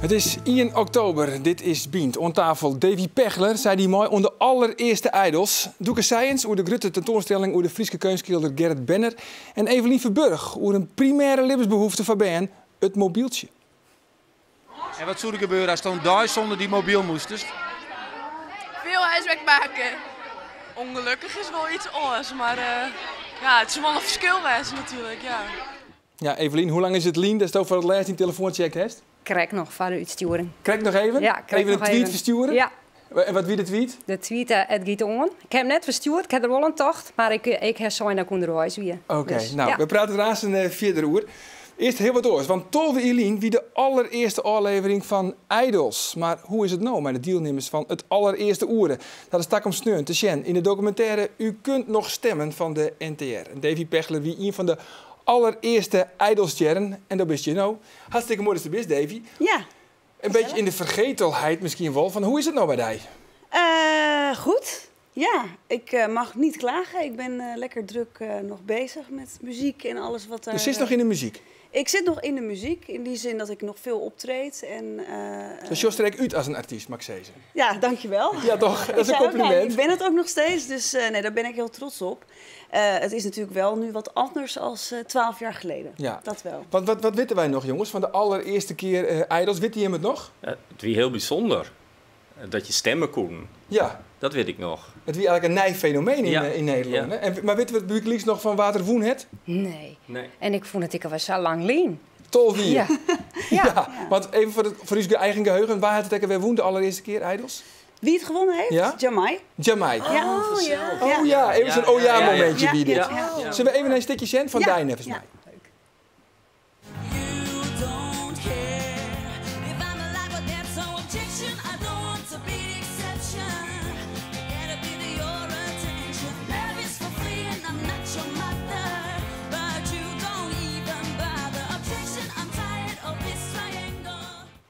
Het is 1 oktober, dit is Bient. On tafel Davy Pechler, zei die mooi, onder allereerste idols. Doeke Science, over de grote tentoonstelling over de Friese kunstschilder Gerrit Benner. En Evelien Verburg, over een primaire levensbehoefte van Ben, het mobieltje. En wat zou er gebeuren als dan daar zonder die mobiel moest? Dus? Veel huiswerk maken. Ongelukkig is wel iets anders, maar ja, het is wel een verschil wezen natuurlijk, ja. Ja, Evelien, hoe lang is het lien? Dat is toch voor het laatst die telefoontje hebt? Krijg nog van uitsturen. Krijg nog even? Ja, krijg even nog een tweet even. versturen? Ja. En wat wie de tweet? De tweet, het gaat on. Ik heb hem net verstuurd, ik heb er wel een tocht, maar ik heb zo en dat kon er huis weer. Oké, Dus, nou, ja. we praten ernaast een vierde uur. Eerst heel wat oors, want Tolwe Elien wie de allereerste aflevering van Idols. Maar hoe is het nou met de deelnemers van het allereerste oeren? Dat is tak om sneun te zien in de documentaire U kunt nog stemmen van de NTR. En Davy Pechler wie een van de allereerste Idols-jaren. En dat bist je nou. Hartstikke mooi dat je er bent, Davy. Ja. Een beetje in de vergetelheid misschien wel. Van hoe is het nou bij jij? Goed. Ja, ik mag niet klagen. Ik ben lekker druk nog bezig met muziek en alles wat daar... Dus zit nog in de muziek? Ik zit nog in de muziek, in die zin dat ik nog veel optreed. En, dus je strekt uit als een artiest, mag ik zeggen. Ja, dankjewel. Ja toch, dat is een Ja, compliment. ik ben het ook nog steeds, dus nee, daar ben ik heel trots op. Het is natuurlijk wel nu wat anders als 12 jaar geleden. Ja. Dat wel. Wat weten wij nog, jongens, van de allereerste keer Idols? Weet je het nog? Ja, het was heel bijzonder dat je stemmen kon. Ja. Dat weet ik nog. Het was eigenlijk een nij fenomeen in Nederland. Ja. Hè? En, maar weten we het publiek nog van waar het woen het? Nee. Nee. En ik vond het ik al wel zo lang lien. Tolwier. Ja. Ja. Want even voor uw eigen geheugen, waar het weer woen de allereerste keer Idols? Wie het gewonnen heeft? Ja? Jamai. Jamai. Ja. Oh ja, even zo'n oh ja momentje ja, wie dit. ja, ja. Zullen we even een stukje zien van Dijn even Ja. mij?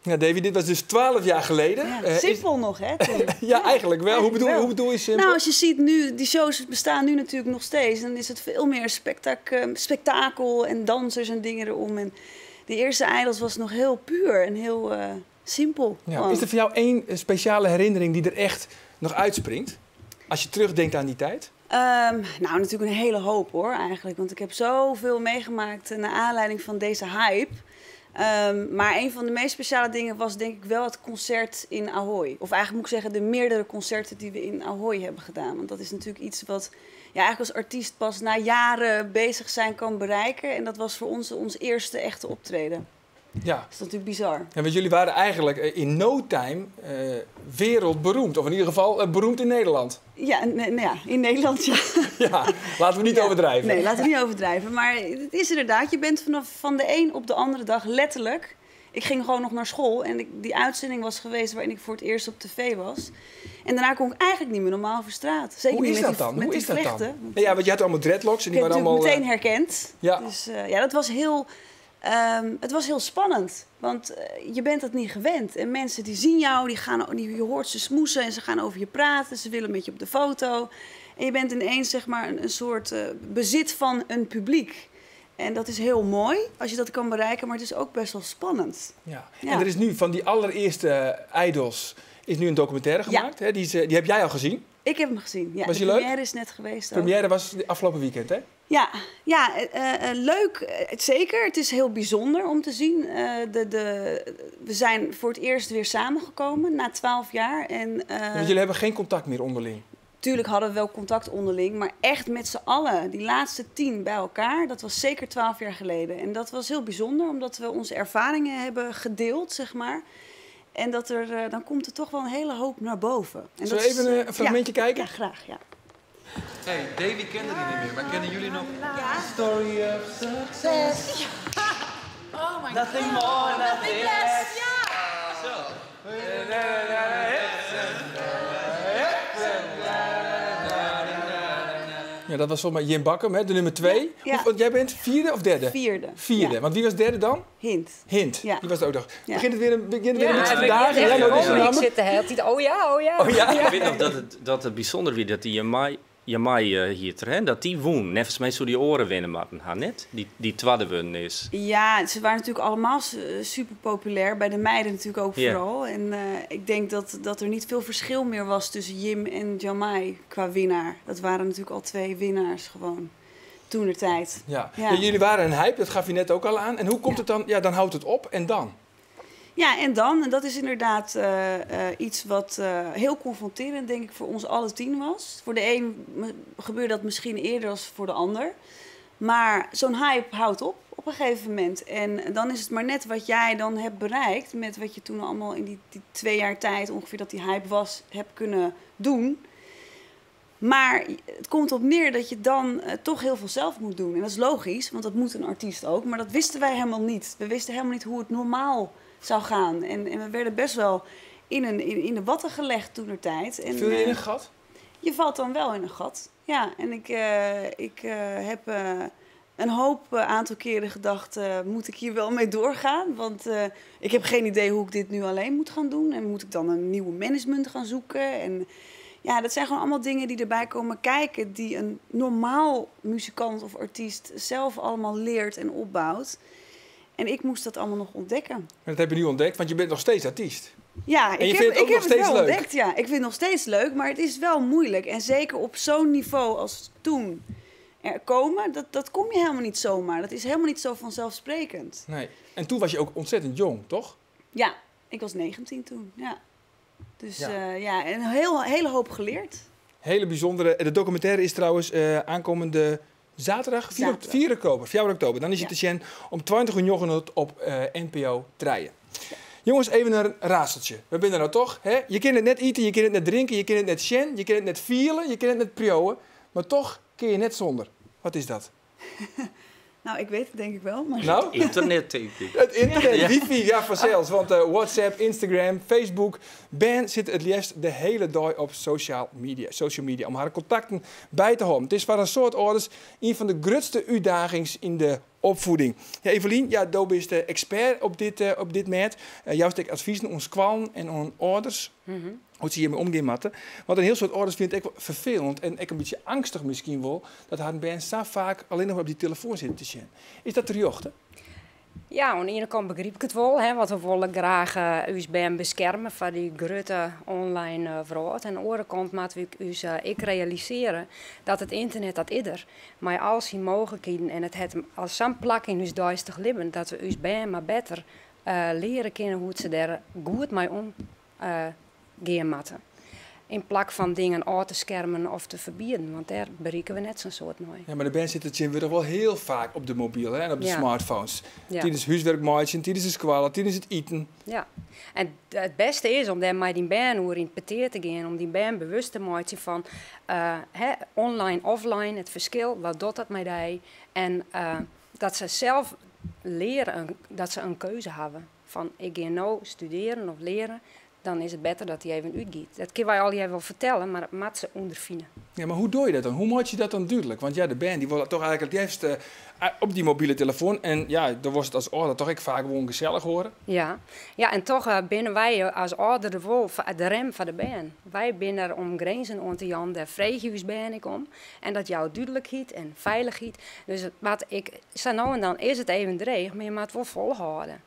Ja, Davy, dit was dus 12 jaar geleden. Ja, simpel nog, hè? Ja, eigenlijk wel. Hoe bedoel je simpel? Nou, als je ziet nu, die shows bestaan nu natuurlijk nog steeds. Dan is het veel meer spektakel en dansers en dingen erom. En de eerste Idols was nog heel puur en heel simpel. Ja. Is er voor jou één speciale herinnering die er echt nog uitspringt? Als je terugdenkt aan die tijd? Nou, natuurlijk een hele hoop hoor, eigenlijk. Want ik heb zoveel meegemaakt naar aanleiding van deze hype. Maar een van de meest speciale dingen was denk ik wel het concert in Ahoy. Of eigenlijk moet ik zeggen de meerdere concerten die we in Ahoy hebben gedaan. Want dat is natuurlijk iets wat ja, eigenlijk als artiest pas na jaren bezig zijn kan bereiken. En dat was voor ons eerste echte optreden. Ja. Dat is natuurlijk bizar. Ja, want jullie waren eigenlijk in no time wereldberoemd. Of in ieder geval beroemd in Nederland. Ja, ja, in Nederland ja. Ja, laten we niet overdrijven. Nee, laten we niet overdrijven. Maar het is inderdaad, je bent van de een op de andere dag letterlijk. Ik ging gewoon nog naar school en die uitzending was geweest waarin ik voor het eerst op tv was. En daarna kon ik eigenlijk niet meer normaal over straat. Zeker Hoe niet is met dat dan? met Hoe die is dat dan? vlechten. Ja, want je had allemaal dreadlocks en Ik die heb waren natuurlijk allemaal... meteen herkend. Ja. Dus ja, dat was heel... het was heel spannend, want je bent dat niet gewend. En mensen die zien jou, je hoort ze smoesen en ze gaan over je praten. Ze willen met je op de foto. En je bent ineens zeg maar een soort bezit van een publiek. En dat is heel mooi als je dat kan bereiken, maar het is ook best wel spannend. Ja. Ja. En er is nu van die allereerste Idols is nu een documentaire gemaakt. Hè? Die heb jij al gezien. Ik heb hem gezien. Ja, Was de die leuk? première is net geweest. De ook. première was afgelopen weekend, hè? Ja, leuk. Zeker. Het is heel bijzonder om te zien. We zijn voor het eerst weer samengekomen na 12 jaar. En, Want jullie hebben geen contact meer onderling. Tuurlijk hadden we wel contact onderling, maar echt met z'n allen. Die laatste 10 bij elkaar, dat was zeker 12 jaar geleden. En dat was heel bijzonder, omdat we onze ervaringen hebben gedeeld, zeg maar. En dan komt er toch wel een hele hoop naar boven. En Zullen we even een fragmentje kijken? Ja, graag, ja. Hey, Davy kende die niet meer, maar kennen jullie nog? Story of success. Oh my Nothing more, nothing less. Ja! Ja, dat was volgens mij Jim Bakkum, hè, de nummer 2. Ja. Want jij bent vierde of derde? Vierde. Ja. Want wie was derde dan? Hint. Hint. Ja. Die was het ook nog. Ja. Begint het weer een beetje te ik dagen? Ja, nou, ik zit de hele tijd, oh ja. Oh ja? Ik weet nog dat het bijzonder was dat die Jamai hier, hè? Dat die woon. Nevens mij zo die oren winnen matten, haar net? Die tweede winnen is. Ja, ze waren natuurlijk allemaal super populair. Bij de meiden natuurlijk ook vooral. En ik denk dat er niet veel verschil meer was tussen Jim en Jamai qua winnaar. Dat waren natuurlijk al 2 winnaars gewoon. Toentertijd. Ja. Ja, jullie waren een hype, dat gaf je net ook al aan. En hoe komt het dan? Ja, dan houdt het op en dan? Ja, en dan, en dat is inderdaad iets wat heel confronterend, denk ik, voor ons alle 10 was. Voor de een gebeurde dat misschien eerder dan voor de ander. Maar zo'n hype houdt op een gegeven moment. En dan is het maar net wat jij dan hebt bereikt met wat je toen allemaal in die 2 jaar tijd ongeveer dat die hype was, hebt kunnen doen. Maar het komt op neer dat je dan toch heel veel zelf moet doen. En dat is logisch, want dat moet een artiest ook. Maar dat wisten wij helemaal niet. We wisten helemaal niet hoe het normaal zou gaan. En we werden best wel in de watten gelegd toentertijd. Viel je in een gat? Je valt dan wel in een gat. Ja, en ik heb een hoop aantal keren gedacht, moet ik hier wel mee doorgaan? Want ik heb geen idee hoe ik dit nu alleen moet gaan doen. En moet ik dan een nieuwe management gaan zoeken? En ja, dat zijn gewoon allemaal dingen die erbij komen kijken, die een normaal muzikant of artiest zelf allemaal leert en opbouwt. En ik moest dat allemaal nog ontdekken. En dat heb je nu ontdekt, want je bent nog steeds artiest. Ja, en je vindt het ook nog steeds leuk. Ontdekt, ja. Ik vind het nog steeds leuk, maar het is wel moeilijk. En zeker op zo'n niveau als toen er komen, dat kom je helemaal niet zomaar. Dat is helemaal niet zo vanzelfsprekend. Nee. En toen was je ook ontzettend jong, toch? Ja, ik was 19 toen, ja. Dus ja, een hele hoop geleerd. Hele bijzondere. De documentaire is trouwens aankomende zaterdag, 4 oktober. Dan is het te zien om 20:00 op NPO 3. Jongens, even een raadseltje. We zijn er nou toch? Hè? Je kunt het net eten, je kunt het net drinken, je kunt het net zien, je kunt het net vielen, je kunt het net prioen. Maar toch kun je net zonder. Wat is dat? Nou, ik weet het denk ik wel. Maar... Nou? Internet, denk ik. Het internet, wifi, ja vanzelfs. Want WhatsApp, Instagram, Facebook. Ben zit het liefst de hele dag op social media. Om haar contacten bij te houden. Het is voor een soort ouders een van de grootste uitdagingen in de opvoeding. Ja, Evelien, ja, jij bent de expert op dit met. Jouw stuk adviezen aan kwallen en aan ouders. Hoe ze hiermee omgaan moeten. Want een heel soort ouders vindt ik vervelend en ik een beetje angstig misschien wel, dat haar band zo vaak alleen nog op die telefoon zit te zien. Is dat terjochte? Ja, aan de ene kant begrijp ik het wel, hè, want we willen graag ons band beschermen van die grote online fraude. En aan de andere kant moeten we ons realiseren dat het internet dat is. Maar als die mogelijkheden en het als zo'n plak in ons duistig leven, dat we ons band maar beter leren kennen hoe ze daar goed mee om gaan moeten. In plak van dingen uit te schermen of te verbieden, want daar bereiken we net zo'n soort mee. Ja, maar de band zit het zien we toch wel heel vaak op de mobiel, hè, en op de smartphones. Ja. Tijdens huiswerk maken, tijdens het squallen, tijdens het eten. Ja, en het beste is om daar met die band over in het peteer te gaan, om die band bewust te maken van online, offline, het verschil, wat doet dat met die? En dat ze zelf leren, dat ze een keuze hebben. Van ik ga nou studeren of leren, dan is het beter dat hij even uitgaat. Dat kunnen wij al even wel vertellen, maar dat moet ze ondervinden. Ja, maar hoe doe je dat dan? Hoe maak je dat dan duidelijk? Want ja, de band die wil toch eigenlijk het liefst op die mobiele telefoon. En ja, dan was het als ouder toch ik vaak gewoon gezellig horen. Ja, en toch binnen wij als ouder de wolf, de rem van de band. Wij binnen er om grenzen aan te jan, daar vreeg je ben ik om. En dat jou duidelijkheid en veiligheid. Dus wat ik zei nou en dan is het even dreig, maar je moet het wel volhouden.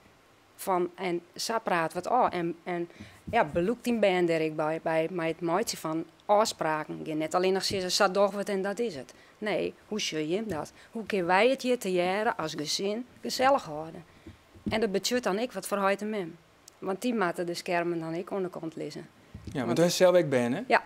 En zo praat wat aan. En ja, beloekt die band er ik bij het maatje van afspraken. Je net alleen nog zeggen, zo doch wat en dat is het. Nee, hoe zul je dat? Hoe kunnen wij het hier te jaren als gezin gezellig houden? En dat betekent dan ik wat voor huid en mem. Want die moeten de schermen dan ik aan de kant lezen. Ja, want hij is zelf ook ben, hè? Ja.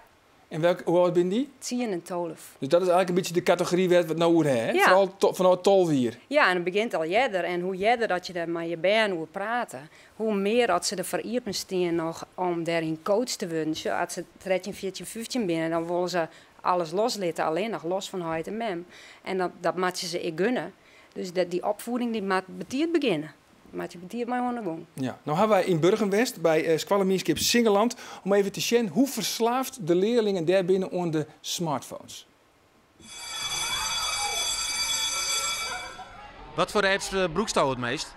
En hoe oud ben die? 10 en 12. Dus dat is eigenlijk een beetje de categorie wat nou hoe hè? Ja. Vooral vanuit 12 hier. Ja, en het begint al jeder. En hoe jeder dat je er met je band over praten, hoe meer dat ze er veriepen staan nog om daarin coach te worden. Als ze 13, 14, 15 binnen, dan willen ze alles loslaten, alleen nog los van huid en mem. En dat moet je ze ik gunnen. Dus die opvoeding die moet betiert beginnen. Maar je betiert mij gewoon. Ja, nou hebben wij in Burgenwest bij Squallermierskip Singeland om even te zien hoe verslaafd de leerlingen daar binnen aan de smartphones. Wat voor apps broekstouw het meest?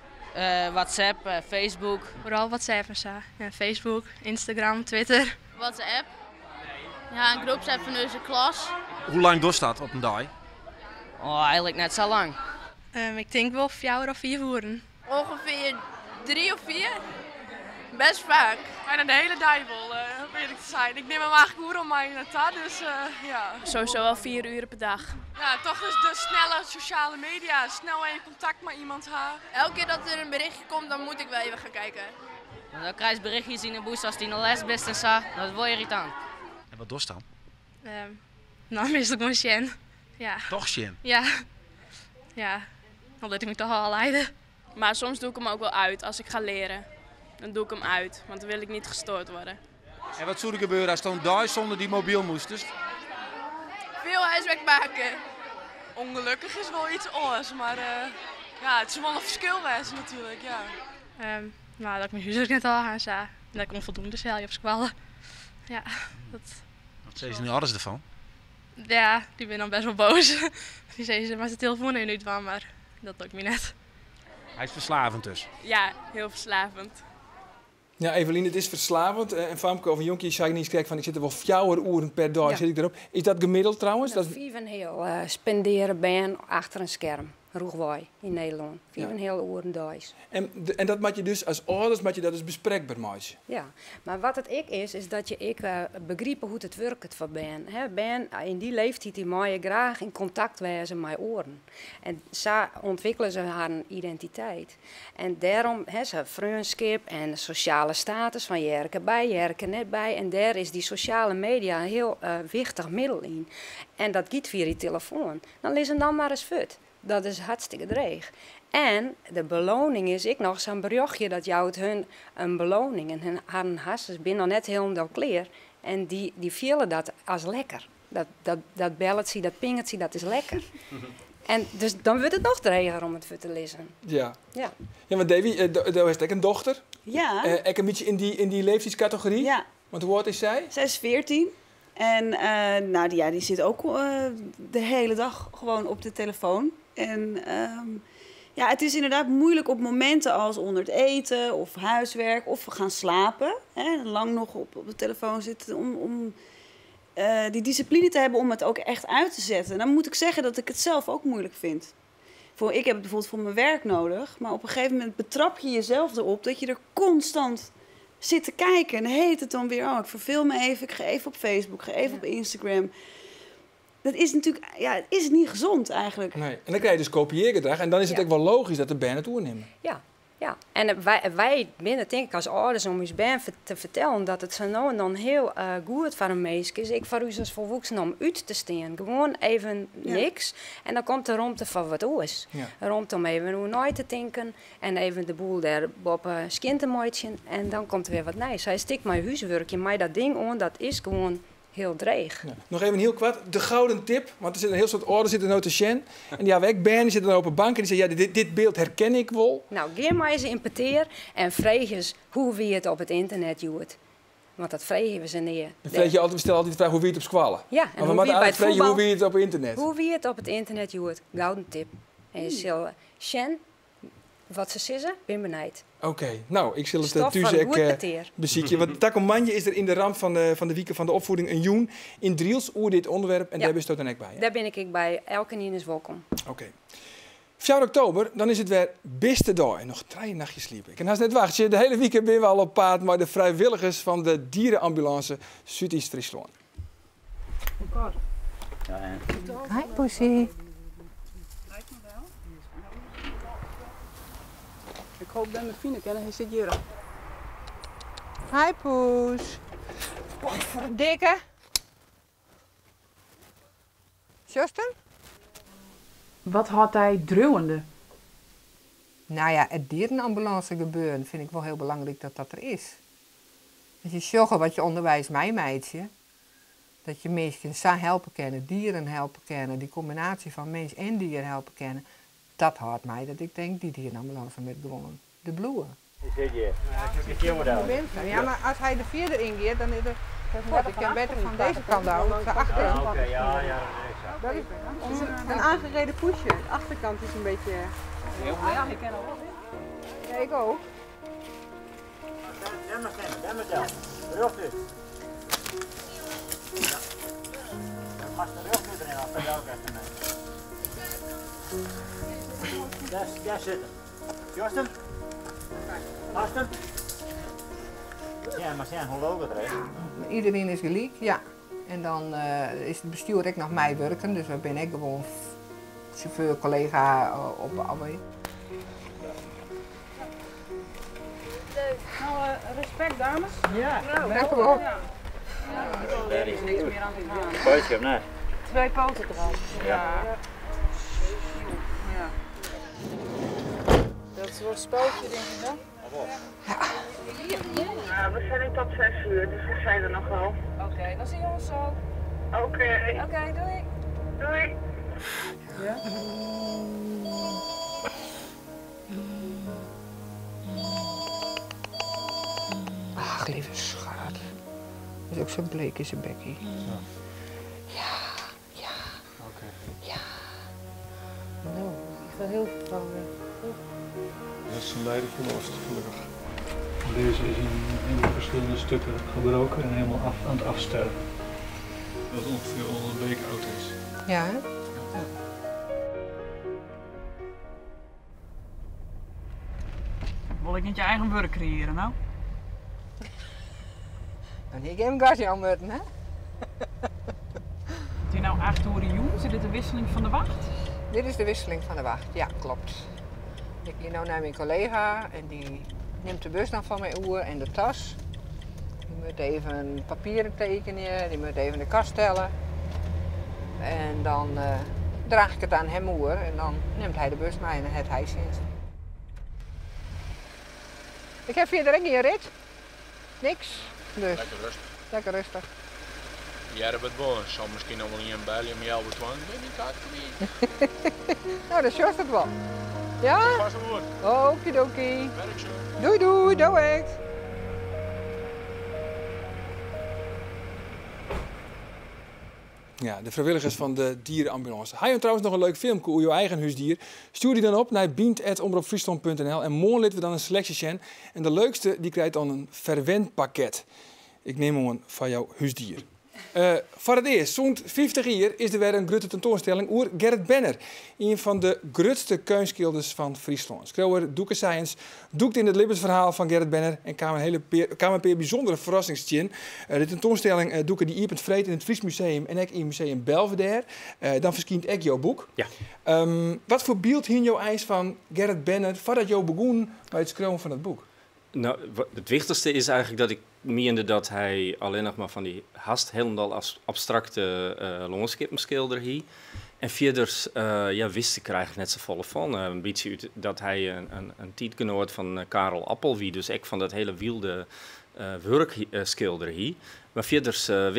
WhatsApp, Facebook. Vooral WhatsApp en zo. Ja, Facebook, Instagram, Twitter. WhatsApp. Ja, een groepsapp van onze klas. Hoe lang doorstaat op een dag? Oh, eigenlijk net zo lang. Ik denk wel 4 of 5 uur. Ongeveer 3 of 4. Best vaak. Bijna de hele dag wel, om eerlijk te zijn. Ik neem hem eigenlijk uur om mij naartoe, dus ja. Sowieso wel 4 uur per dag. Ja, toch dus de snelle sociale media. Snel even contact met iemand hebben. Elke keer dat er een berichtje komt, dan moet ik wel even gaan kijken. Dan krijg je berichtjes in de bus als die nog les best en zo. Dat is wel irritant. En wat doorstaan? Nou, meestal gewoon Sjen. Ja. Toch Sjen? Ja. Ja. Dan laat ik me toch al leiden. Maar soms doe ik hem ook wel uit als ik ga leren. Dan doe ik hem uit, want dan wil ik niet gestoord worden. En wat zou er gebeuren als het een dag zonder die mobiel moest? Dus? Veel huiswerk maken. Ongelukkig is wel iets anders, maar ja, het is wel een verschil wezen natuurlijk, ja. Nou, dat ik mijn huiswerk net al aan zei. Dat ik onvoldoende zelf op squallen. Ja, dat... Wat zeggen ze nu alles ervan? Ja, die ben dan best wel boos. Die zeggen ze, maar zijn telefoon er niet van, maar dat lukt me net. Hij is verslavend dus. Ja, heel verslavend. Ja, Evelien, het is verslavend. En Famke of een jonkje zei niet kijk van ik zit er wel 4 uur per dag zit ik erop. Is dat gemiddeld trouwens? Dat 5 heel spenderen ben achter een scherm. Roegwaai in Nederland. 5 heel uur daags. En dat moet je dus als ouders moet je dat dus bespreekbaar maken. Ja, maar wat het is dat je begrijpen hoe het werkt voor Ben. Ben in die leeftijd die mag je graag in contact wezen met oren. En zo ontwikkelen ze haar identiteit. En daarom ze vriendschap en sociale status van jerke bij, jerke net bij. En daar is die sociale media een heel wichtig middel in. En dat gaat via die telefoon. Dan lees hem dan maar eens fut. Dat is hartstikke dreig. En de beloning is ik nog zo'n berichtje dat jou het hun een beloning. En hun hasses binnen net helemaal kleer. En die vielen dat als lekker. Dat belletje, dat pingetje, dat is lekker. En dus dan wordt het nog dreiger om het voor te lezen. Ja. Ja, maar Davy, daar heeft ik een dochter. Ja. Ik een beetje in die leeftijdscategorie. Ja. Want hoe oud is zij? Zij is 14. En nou, die zit ook de hele dag gewoon op de telefoon. En ja, het is inderdaad moeilijk op momenten als onder het eten of huiswerk of we gaan slapen. Hè, lang nog op de telefoon zitten om die discipline te hebben om het ook echt uit te zetten. En dan moet ik zeggen dat ik het zelf ook moeilijk vind. Ik heb het bijvoorbeeld voor mijn werk nodig. Maar op een gegeven moment betrap je jezelf erop dat je er constant zit te kijken. En dan heet het dan weer, ik verveel me even, ik ga even op Facebook, ga even op Instagram. Dat is natuurlijk, het is niet gezond eigenlijk. Nee. En dan krijg je dus kopieergedrag. En dan is het ook wel logisch dat de band het oernemen. Ja. Ja, en wij binnen denk ik als ouders om ons ben te vertellen dat het zo nou en dan heel goed voor een meisje is. Ik voor u als volwassenen om uit te staan. Gewoon even niks. En dan komt de ruimte van wat oors. Ja. Ruimte om even hoe nooit te denken. En even de boel daar op skin te mooitje. En dan komt er weer wat nieuws. Hij stikt mijn huiswerkje, maar dat ding on, dat is gewoon heel dreig. Ja. Nog even heel kwart. De gouden tip. Want er zit een heel soort ouders zitten nou te sjen. En die hebben Ben, die zitten dan op een bank en die zeggen, ja, dit beeld herken ik wel. Nou, geef maar eens in peteer en vraag eens hoe wie het op het internet doet. Want dat vragen we ze neer. We stellen altijd de vraag hoe wie het op squallen. Ja, en maar we moeten altijd vragen hoe wie het op internet. Hoe wie het op het internet doet. Gouden tip. En je zal Sjen, wat ze zeggen, ben benijd. Oké, nou, ik zal het thuis bezieken. Want Takomanje is er in de ramp van de week van de opvoeding een joen in Driels over dit onderwerp. En daar ben je dan ook bij. Hè? Daar ben ik bij. Elke nien is welkom. Oké. 4 oktober, dan is het weer beste dag. En nog 3 nachtjes sliepen. Ik kan haast net wachten. De hele week ben we al op paard, maar de vrijwilligers van de dierenambulance Zuid-Friesland. Hi, Poesie. Ik hoop dat mijn vrienden kennen, hij zit hier. Hi, Poes. Dikke. Zuster? Wat had hij druwende? Nou ja, het dierenambulance gebeuren vind ik wel heel belangrijk dat dat er is. Dat je zorgt wat je onderwijs mij meidje. Dat je mensen zo helpen kennen, dieren helpen kennen, die combinatie van mens en dier helpen kennen. Dat houdt mij dat ik denk, die dierenambulance met gewoon de bloeien. Ja, maar als hij de 4 erin gaat, dan is het... Ik kan beter van deze kant houden, van achteren. Dat is een aangereden poesje. De achterkant is een beetje... Ja, ik ken al wel. Ja, ik ook. Rustig. Mag de rug Ja, verder ook even mee. Daar zitten. Jorsten? Jorsten? Ja, maar zijn hoe loopt het er? Iedereen is gelijk, ja. En dan is het bestuur ook nog mij werken, dus dan ben ik gewoon chauffeur, collega op de AW. Nou, respect dames. Ja, dank u wel. Ja. Er is niks meer aan te gaan. Pootje op, nee. 2 poten eraf. Ja. Dat is wel een spookje, denk ik dan. Ja, we zijn tot 6 uur, dus we zijn er nog wel. Oké, dan zien we ons zo. Oké, doei. doei. Ja? Ach, lieve schat. Is ook zo bleek is een bekkie. Ja. Oké. Ja. Nou, ik ga heel vertrouwen. Dat is een leider verlost, gelukkig. Deze is in verschillende stukken gebroken en helemaal aan het afsterven. Dat ongeveer al een week oud is. Ja, hè? Wil ik niet je eigen werk creëren, nou? En ik heb een gasje aan moeten, hè? Is hier nou 8 uur in jong? Is dit de wisseling van de wacht? Dit is de wisseling van de wacht, ja, klopt. Ik ga nu naar mijn collega en die neemt de bus dan van mijn oer en de tas. Die moet even papieren tekenen, die moet even de kast stellen. En dan draag ik het aan hem oer en dan neemt hij de bus mee en het hij sinds. Ik heb verder ook geen rit. Niks. Dus. Lekker rustig. Lekker rustig. Jij hebt het wel, zal misschien nog wel een bellen om jou te ben ik hard geweest. Nou, dat is het wel. Ja? Vast een woord. Okidoki. Werk zo. Doei doei, doe ik. Ja, de vrijwilligers van de dierenambulance. Hij heeft trouwens nog een leuk filmpje over je eigen huisdier. Stuur die dan op naar bient@omroepfriesland.nl en morgen laten we dan een selectie zien. En de leukste die krijgt dan een verwendpakket. Ik neem hem van jouw huisdier. Voor het eerst, zo'n 50 jaar is er weer een grote tentoonstelling over Gerrit Benner. Een van de grootste kunstschilders van Friesland. Schrijver Doeke Science doekt in het levensverhaal van Gerrit Benner en kwam een paar bijzondere verrassingstjen. De tentoonstelling Doeke die opent vreed in het Fries Museum en ook in het Museum Belvedere. Dan verschijnt ook jouw boek. Ja. Wat voor beeld hing jouw eis van Gerrit Benner voordat jou begon bij het schrijven van het boek? Nou, het wichtigste is eigenlijk dat ik meende dat hij alleen nog maar van die haast helemaal abstracte landschappenschilder hier. En verder wist ik er eigenlijk net zo volle van. Een beetje dat hij een tijdgenoot van Karel Appelwie, dus ik van dat hele wilde werkschilder hier. Maar verder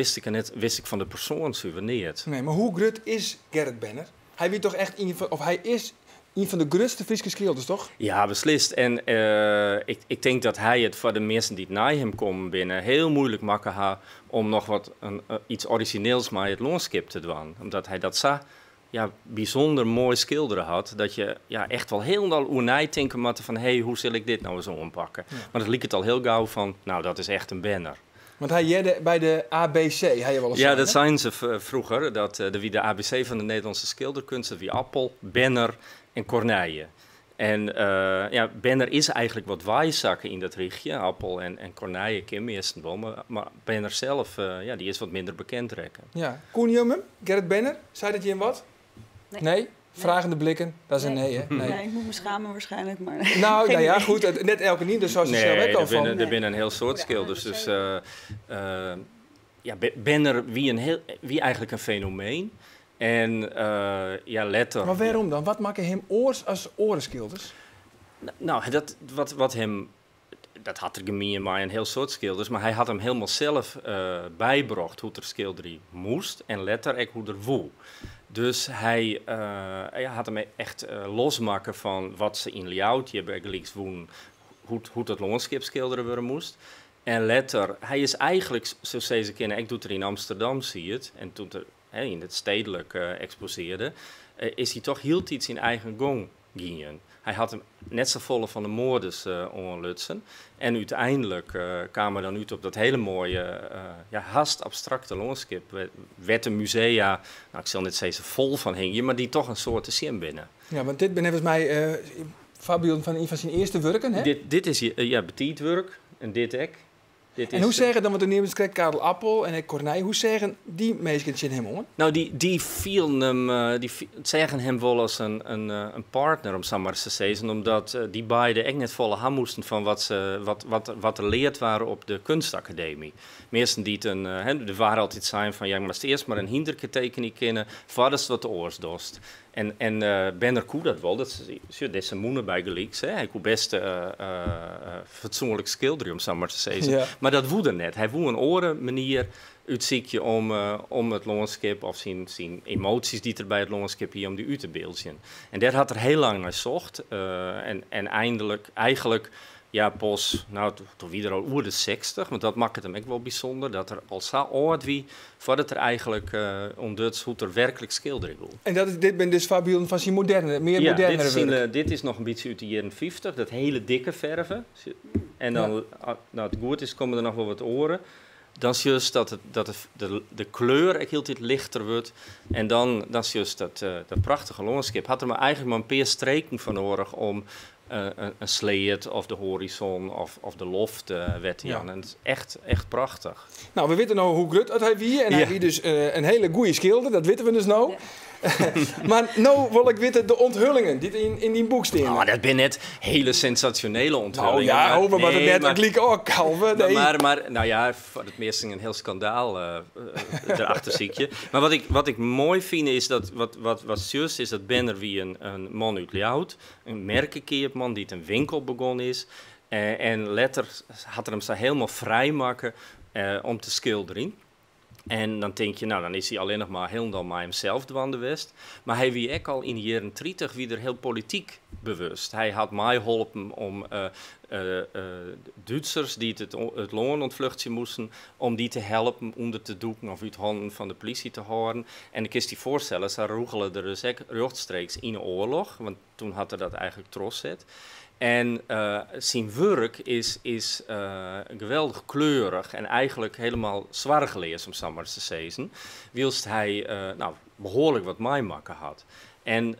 wist ik van de persoon niet. Nee, maar hoe groot is Gerrit Benner? Hij weet toch echt hij is een van de grootste Friese schilders, toch? Ja, beslist. En ik denk dat hij het voor de mensen die na hem komen binnen heel moeilijk maken had om nog wat iets origineels met het landschap te doen. Omdat hij dat zo bijzonder mooi schilderen had, dat je echt wel heel oernij denken moet van hoe zal ik dit nou eens aanpakken. Ja. Maar dat liep het al heel gauw van, nou dat is echt een Benner. Want hij bij de ABC, hij wel eens ja, dat zijn ze vroeger. Wie de ABC van de Nederlandse schilderkunsten, wie Appel, Benner en Corneille. En Benner is eigenlijk wat waaizakken in dat richtje. Appel en Corneille ken meestal wel, maar Benner zelf die is wat minder bekend rekken. Ja, Koen Jummen, Gerrit Benner, zei dat je hem wat? Nee? Vragende blikken, dat is een nee, hè? Nee, ik moet me schamen waarschijnlijk, maar... Nou ja, goed, net elke niet, dus zoals je zelf ook al van. Er binnen een heel soort schilders, dus Benner wie eigenlijk een fenomeen. En letter... Maar waarom dan? Wat maken hem oors als orenschilders? Nou, wat hem... Dat had er gemeen maar een heel soort schilders, maar hij had hem helemaal zelf bijgebracht hoe er schilderie moest en letter ook hoe er woe. Dus hij had hem echt losmaken van wat ze in Ljoutje hebben geliks woen, hoe dat landschap schilderen worden moest. En letter, hij is eigenlijk, zoals ze kennen, ik doe het er in Amsterdam, zie je het, en toen er in het stedelijk exposeerde, is hij toch hield iets in eigen gong gingen. hij had hem net zo volle van de moorders onlutsen. En uiteindelijk kwamen we dan uit op dat hele mooie, haast abstracte landschap. Werd een musea, nou ik zal niet zeggen vol van hingen, maar die toch een soort te zien binnen. Ja, want dit ben volgens mij Fabio van een van zijn eerste werken, hè? Dit is betietwerk en dit ek. En hoe zeggen dan, want de neemt krijgt Karel Appel en Corneille, hoe zeggen die mensen in hem om? Nou, die vielen hem, zeggen hem wel als een partner, om zo maar te zeggen, omdat die beiden echt net volle ham moesten van wat er leerd waren op de kunstacademie. Meesten die er waren altijd zijn van, ja, je moest eerst maar een hinderketekening kennen, voordat wat de oors dost. En Benner koe dat wel, dat is een moeder bij gelijks. Hij kon best fatsoenlijk schilderen, om zo maar te zeggen. Ja. Maar dat woedde net. Hij woe een oren manier uitziekje om het landschap of zijn emoties die er bij het landschap hier om die uit te beelden. En daar had er heel lang naar gezocht. En eigenlijk, ja, pas, nou, toen wie er al oer de 60, want dat maakt het hem ook wel bijzonder, dat er al zo oud wie, voordat er eigenlijk ontdekt hoe er werkelijk schilderen wil. En dit ben dus Fabio van zijn modernere werk? Dit is nog een beetje uit de jaren 50, dat hele dikke verven. En dan, nou het goed is, komen er nog wel wat oren. Dan is juist dat de kleur ik hield dit lichter wordt. En dan is juist dat prachtige landschap. Had er maar eigenlijk maar een paar streken van nodig om een sleet of de horizon of de loft werd hier. En het is echt prachtig. Nou, we weten nou hoe grut het hij wie. En hij wie dus een hele goede schilder, dat weten we dus nou. Ja. Maar nou wil ik weten de onthullingen die in die boek staan. Oh, dat ben net hele sensationele onthullingen. Nou ja, over maar het net kliek ook kalven. Nee. Maar nou ja, voor het meeste een heel skandaal erachter zie je. Maar wat ik mooi vind is dat wat juist is dat Benner wie een man uit Ljout, een merkenkeerman die het een winkel begonnen is. En later had er hem zo helemaal vrijmaken om te schilderen. En dan denk je, nou, dan is hij alleen nog maar helemaal maar hemzelf dwandewest. Maar hij wie ook al in de jaren 30 weer heel politiek bewust. Hij had mij geholpen om Duitsers die het loon ontvluchten moesten, om die te helpen onder te doeken of uit handen van de politie te houden. En ik kan je voorstellen, ze roegelen er dus ook rechtstreeks in een oorlog, want toen had hij dat eigenlijk trotzet. En zijn werk is geweldig kleurig en eigenlijk helemaal zwaar gelezen, om zo maar te zeggen. Wilst hij behoorlijk wat mijmakken had. En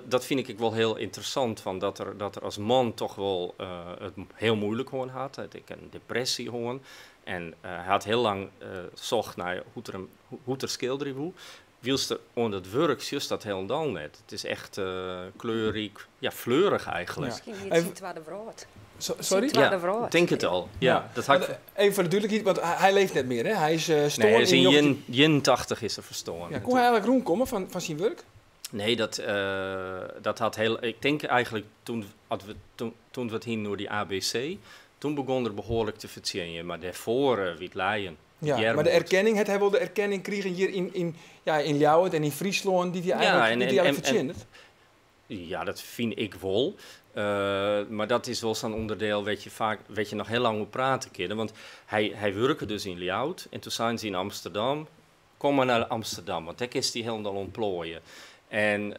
dat vind ik wel heel interessant, van dat er als man toch wel het heel moeilijk gewoon had. Hij had een depressie gewoon. En hij had heel lang zocht naar hoe er schilderen hoe. Wilste onder het werk juist dat helemaal net. Het is echt kleurrijk, ja, fleurig eigenlijk. Misschien niet ziet waar de brood. Sorry? Ja, ik denk het al. Ja. Dat even voor de duidelijkheid, want hij leeft net meer, hè? Hij is stoorn. Nee, hij is in 81 is er verstoren. Ja, kon hij eigenlijk rondkomen van zijn werk? Nee, dat had heel. Ik denk eigenlijk toen we het hingen door die ABC, toen begon er behoorlijk te verzinnen. Maar daarvoor wie het leien. Ja, maar de erkenning, hij wil de erkenning krijgen hier in Ljouwert en in Friesland, die hij eigenlijk verzint. Ja, dat vind ik wel. Maar dat is wel zo'n onderdeel wat je nog heel lang moet praten kunnen. Want hij werkte dus in Ljouwert en toen zijn ze in Amsterdam. Kom maar naar Amsterdam, want daar is hij helemaal ontplooien. En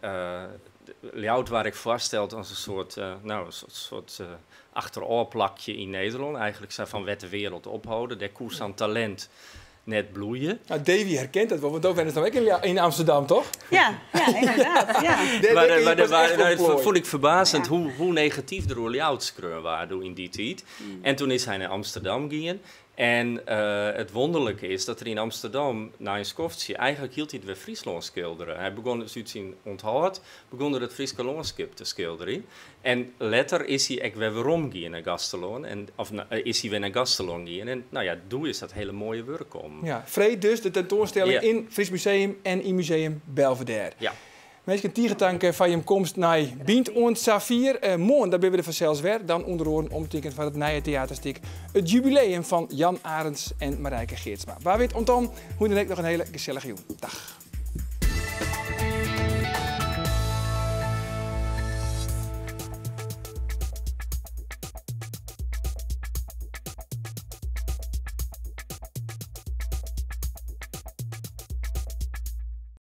Ljouwert waar ik vaststeld als een soort achteroorplakje in Nederland. Eigenlijk zijn van wet de wereld ophouden. Der koers aan talent net bloeien. Nou, Davy herkent het wel, want ook ben het dan ook in Amsterdam, toch? Ja, inderdaad. Ja. Maar vond ik verbazend hoe negatief de Ljouwtskreun waren in die tijd. En toen is hij naar Amsterdam gegaan. En het wonderlijke is dat er in Amsterdam, na een skoftsje, eigenlijk hield hij het weer Friesland schilderen. Hij begon dus uit zijn onthoud, begon er het Friese landschap te schilderen. En later is hij ook weer omgegaan naar Gastelon. Is hij weer naar Gastelon gegaan. En nou ja, doe is dat hele mooie werk om. Ja, vreed dus de tentoonstelling in Fries Museum en in Museum Belvedere. Ja. Mensen tiegetanken van je komst naar Bient en Safir. Morgen, daar ben we er vanzelfs weer. Dan onder andere omtekend van het nieuwe theaterstuk. Het jubileum van Jan Arends en Marijke Geertsma. Waar weet dan hoe dan ook nog een hele gezellige jongen. Dag.